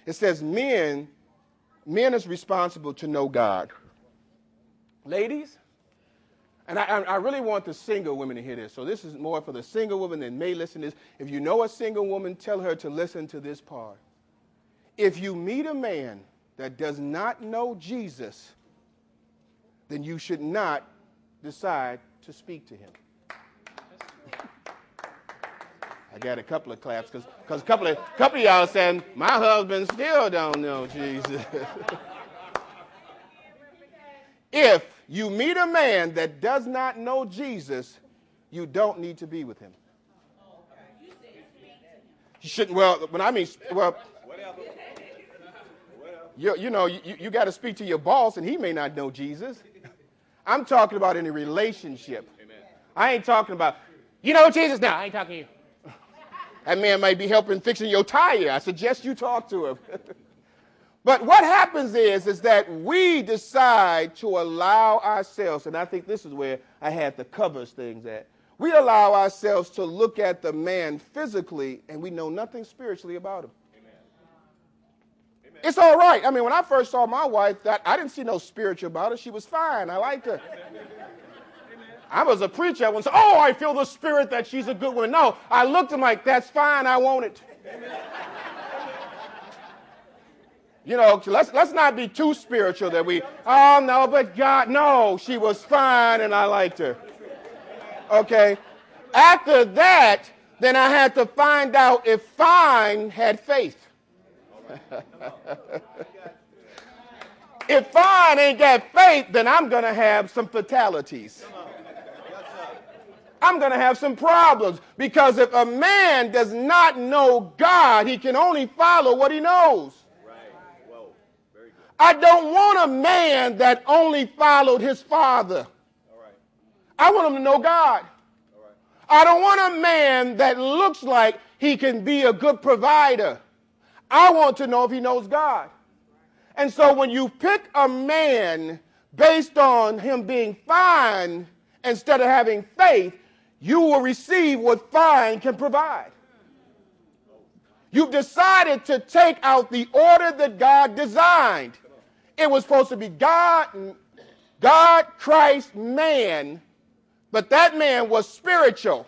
It says men is responsible to know God. Ladies, and I really want the single women to hear this. So this is more for the single women that may listen to this. If you know a single woman, tell her to listen to this part. If you meet a man that does not know Jesus, then you should not decide to speak to him. I got a couple of claps because a couple of y'all saying, my husband still don't know Jesus. If you meet a man that does not know Jesus, you don't need to be with him. You shouldn't, you got to speak to your boss and he may not know Jesus. I'm talking about in a relationship. Amen. I ain't talking about, you know Jesus? No, I ain't talking to you. That man might be helping fixing your tire. I suggest you talk to him. But what happens is that we decide to allow ourselves, and I think this is where I had the covers things at. We allow ourselves to look at the man physically, and we know nothing spiritually about him. Amen. Amen. It's all right. I mean, when I first saw my wife, I didn't see no spiritual about her. She was fine. I liked her. I was a preacher. I wouldn't say, oh, I feel the spirit that she's a good woman. No, I looked at him like, that's fine. I want it. You know, let's not be too spiritual that we, oh, no, but God, no, she was fine and I liked her. Okay. After that, then I had to find out if fine had faith. If fine ain't got faith, then I'm going to have some fatalities. I'm going to have some problems, because if a man does not know God, he can only follow what he knows. Right. Whoa. Very good. I don't want a man that only followed his father. All right. I want him to know God. All right. I don't want a man that looks like he can be a good provider. I want to know if he knows God. And so when you pick a man based on him being fine instead of having faith, you will receive what fine can provide. You've decided to take out the order that God designed. It was supposed to be God, Christ, man, but that man was spiritual.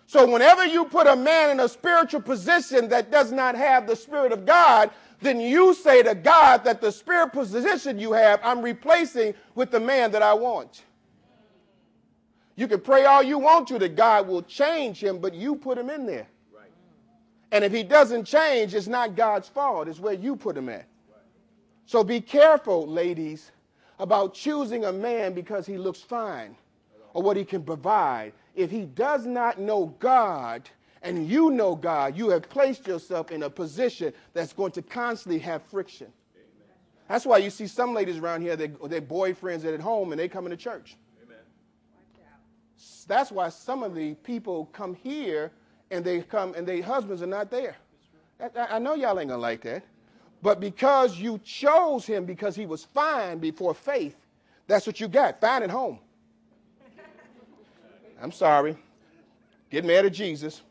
So whenever you put a man in a spiritual position that does not have the Spirit of God, then you say to God that the spirit position you have, I'm replacing with the man that I want. You can pray all you want to that God will change him, but you put him in there. Right. And if he doesn't change, it's not God's fault. It's where you put him at. Right. So be careful, ladies, about choosing a man because he looks fine or what he can provide. If he does not know God and you know God, you have placed yourself in a position that's going to constantly have friction. Amen. That's why you see some ladies around here, their boyfriends are at home and they come into church. That's why some of the people come here and they come and their husbands are not there. I know y'all ain't gonna like that. But because you chose him because he was fine before faith, that's what you got. Fine at home. I'm sorry. Get mad at Jesus.